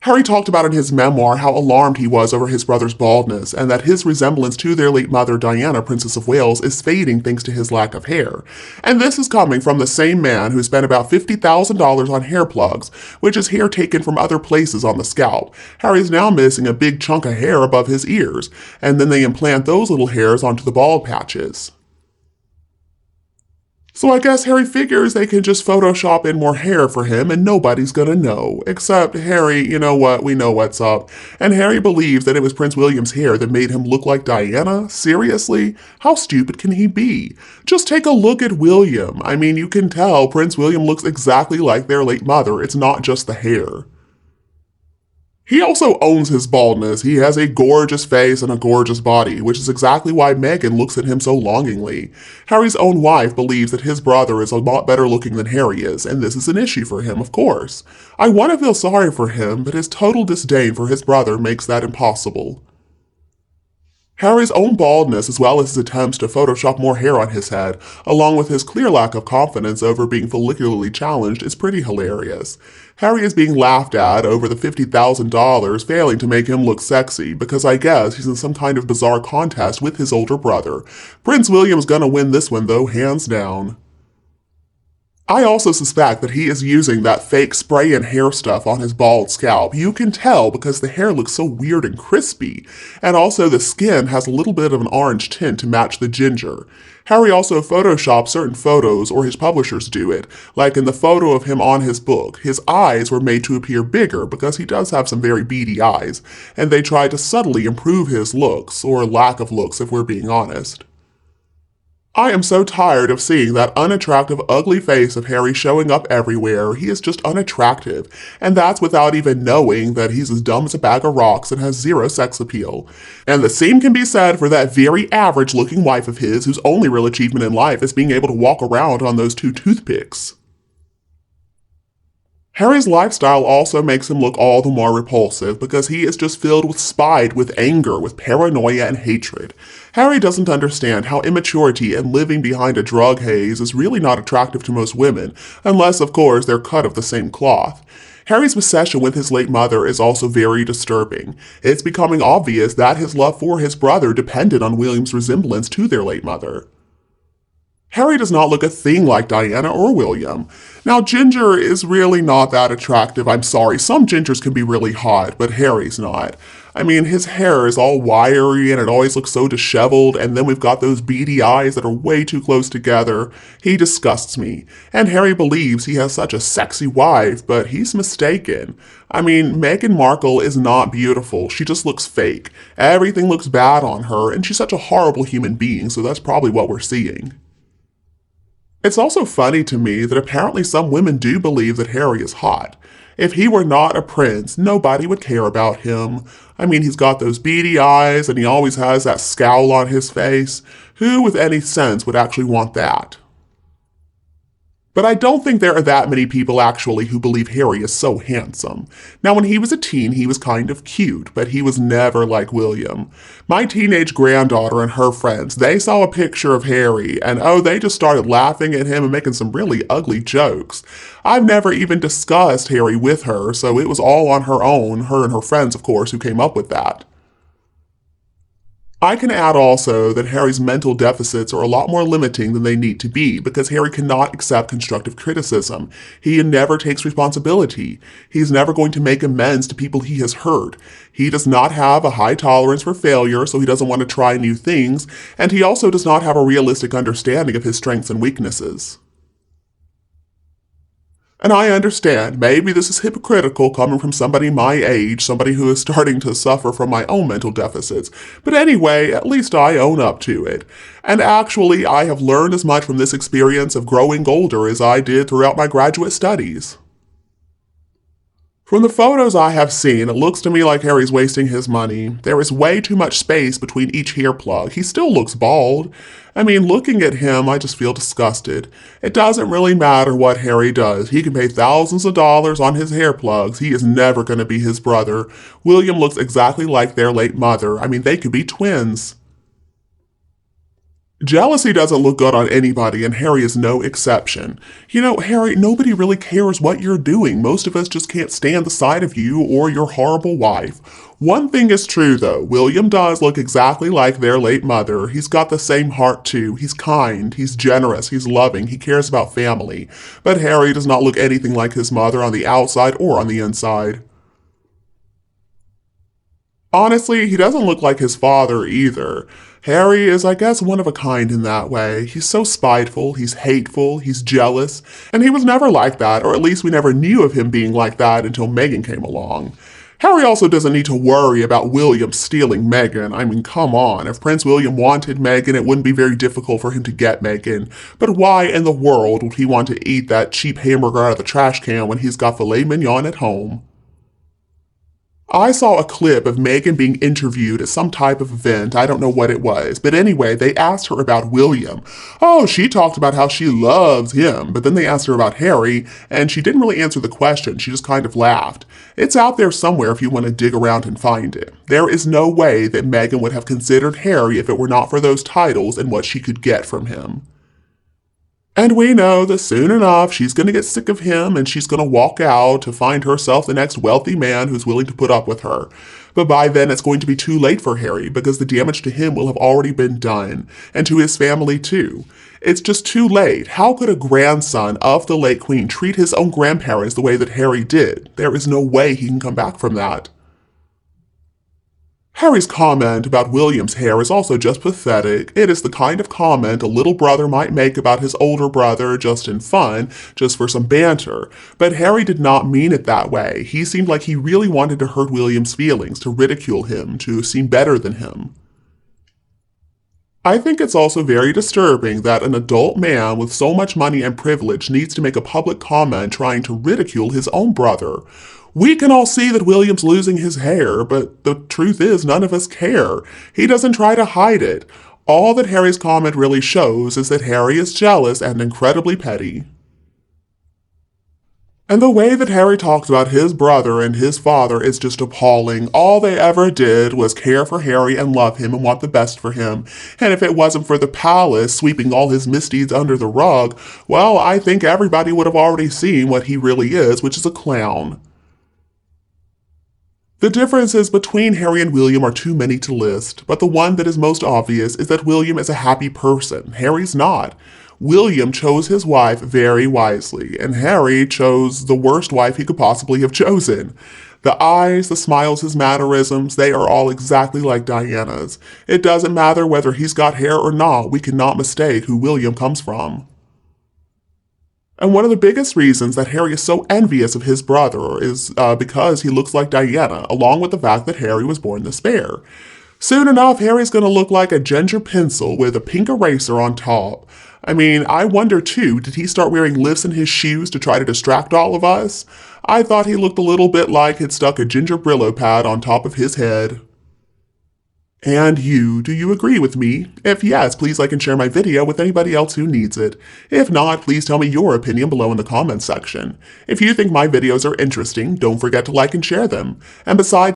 Harry talked about in his memoir how alarmed he was over his brother's baldness, and that his resemblance to their late mother Diana, Princess of Wales, is fading thanks to his lack of hair. And this is coming from the same man who spent about $50,000 on hair plugs, which is hair taken from other places on the scalp. Harry's now missing a big chunk of hair above his ears, and then they implant those little hairs onto the bald patches. So I guess Harry figures they can just Photoshop in more hair for him and nobody's gonna know. Except Harry, you know what, we know what's up. And Harry believes that it was Prince William's hair that made him look like Diana? Seriously? How stupid can he be? Just take a look at William. I mean, you can tell Prince William looks exactly like their late mother. It's not just the hair. He also owns his baldness. He has a gorgeous face and a gorgeous body, which is exactly why Meghan looks at him so longingly. Harry's own wife believes that his brother is a lot better looking than Harry is, and this is an issue for him, of course. I want to feel sorry for him, but his total disdain for his brother makes that impossible. Harry's own baldness, as well as his attempts to Photoshop more hair on his head, along with his clear lack of confidence over being follicularly challenged, is pretty hilarious. Harry is being laughed at over the $50,000 failing to make him look sexy, because I guess he's in some kind of bizarre contest with his older brother. Prince William's gonna win this one though, hands down. I also suspect that he is using that fake spray and hair stuff on his bald scalp. You can tell because the hair looks so weird and crispy, and also the skin has a little bit of an orange tint to match the ginger. Harry also photoshops certain photos, or his publishers do it, like in the photo of him on his book. His eyes were made to appear bigger because he does have some very beady eyes, and they tried to subtly improve his looks, or lack of looks if we're being honest. I am so tired of seeing that unattractive, ugly face of Harry showing up everywhere. He is just unattractive, and that's without even knowing that he's as dumb as a bag of rocks and has zero sex appeal. And the same can be said for that very average-looking wife of his whose only real achievement in life is being able to walk around on those 2 toothpicks. Harry's lifestyle also makes him look all the more repulsive because he is just filled with spite, with anger, with paranoia and hatred. Harry doesn't understand how immaturity and living behind a drug haze is really not attractive to most women, unless of course they're cut of the same cloth. Harry's obsession with his late mother is also very disturbing. It's becoming obvious that his love for his brother depended on William's resemblance to their late mother. Harry does not look a thing like Diana or William. Now, Ginger is really not that attractive, I'm sorry. Some Gingers can be really hot, but Harry's not. I mean, his hair is all wiry and it always looks so disheveled, and then we've got those beady eyes that are way too close together. He disgusts me. And Harry believes he has such a sexy wife, but he's mistaken. I mean, Meghan Markle is not beautiful. She just looks fake. Everything looks bad on her, and she's such a horrible human being, so that's probably what we're seeing. It's also funny to me that apparently some women do believe that Harry is hot. If he were not a prince, nobody would care about him. I mean, he's got those beady eyes and he always has that scowl on his face. Who with any sense would actually want that? But I don't think there are that many people actually who believe Harry is so handsome. Now, when he was a teen, he was kind of cute, but he was never like William. My teenage granddaughter and her friends, they saw a picture of Harry, and oh, they just started laughing at him and making some really ugly jokes. I've never even discussed Harry with her, so it was all on her own, her and her friends, of course, who came up with that. I can add also that Harry's mental deficits are a lot more limiting than they need to be because Harry cannot accept constructive criticism. He never takes responsibility. He's never going to make amends to people he has hurt. He does not have a high tolerance for failure, so he doesn't want to try new things, and he also does not have a realistic understanding of his strengths and weaknesses. And I understand, maybe this is hypocritical coming from somebody my age, somebody who is starting to suffer from my own mental deficits. But anyway, at least I own up to it. And actually, I have learned as much from this experience of growing older as I did throughout my graduate studies. From the photos I have seen, it looks to me like Harry's wasting his money. There is way too much space between each hair plug. He still looks bald. I mean, looking at him, I just feel disgusted. It doesn't really matter what Harry does. He can pay thousands of dollars on his hair plugs. He is never going to be his brother. William looks exactly like their late mother. I mean, they could be twins. Jealousy doesn't look good on anybody, and Harry is no exception. You know, Harry, nobody really cares what you're doing. Most of us just can't stand the sight of you or your horrible wife. One thing is true, though. William does look exactly like their late mother. He's got the same heart, too. He's kind, he's generous, he's loving, he cares about family. But Harry does not look anything like his mother on the outside or on the inside. Honestly, he doesn't look like his father either. Harry is, I guess, one of a kind in that way. He's so spiteful, he's hateful, he's jealous, and he was never like that, or at least we never knew of him being like that until Meghan came along. Harry also doesn't need to worry about William stealing Meghan. I mean, come on. If Prince William wanted Meghan, it wouldn't be very difficult for him to get Meghan. But why in the world would he want to eat that cheap hamburger out of the trash can when he's got filet mignon at home? I saw a clip of Meghan being interviewed at some type of event. I don't know what it was. But anyway, they asked her about William. Oh, she talked about how she loves him. But then they asked her about Harry, and she didn't really answer the question. She just kind of laughed. It's out there somewhere if you want to dig around and find it. There is no way that Meghan would have considered Harry if it were not for those titles and what she could get from him. And we know that soon enough she's going to get sick of him and she's going to walk out to find herself the next wealthy man who's willing to put up with her. But by then it's going to be too late for Harry because the damage to him will have already been done, and to his family too. It's just too late. How could a grandson of the late Queen treat his own grandparents the way that Harry did? There is no way he can come back from that. Harry's comment about William's hair is also just pathetic. It is the kind of comment a little brother might make about his older brother just in fun, just for some banter. But Harry did not mean it that way. He seemed like he really wanted to hurt William's feelings, to ridicule him, to seem better than him. I think it's also very disturbing that an adult man with so much money and privilege needs to make a public comment trying to ridicule his own brother. We can all see that William's losing his hair, but the truth is none of us care. He doesn't try to hide it. All that Harry's comment really shows is that Harry is jealous and incredibly petty. And the way that Harry talks about his brother and his father is just appalling. All they ever did was care for Harry and love him and want the best for him. And if it wasn't for the palace sweeping all his misdeeds under the rug, well, I think everybody would have already seen what he really is, which is a clown. The differences between Harry and William are too many to list, but the one that is most obvious is that William is a happy person. Harry's not. William chose his wife very wisely, and Harry chose the worst wife he could possibly have chosen. The eyes, the smiles, his mannerisms, they are all exactly like Diana's. It doesn't matter whether he's got hair or not, we cannot mistake who William comes from. And one of the biggest reasons that Harry is so envious of his brother is because he looks like Diana, along with the fact that Harry was born this fair. Soon enough, Harry's going to look like a ginger pencil with a pink eraser on top. I mean, I wonder too, did he start wearing lifts in his shoes to try to distract all of us? I thought he looked a little bit like he'd stuck a ginger Brillo pad on top of his head. And you, do you agree with me? If yes, please like and share my video with anybody else who needs it. If not, please tell me your opinion below in the comments section. If you think my videos are interesting, don't forget to like and share them. And besides,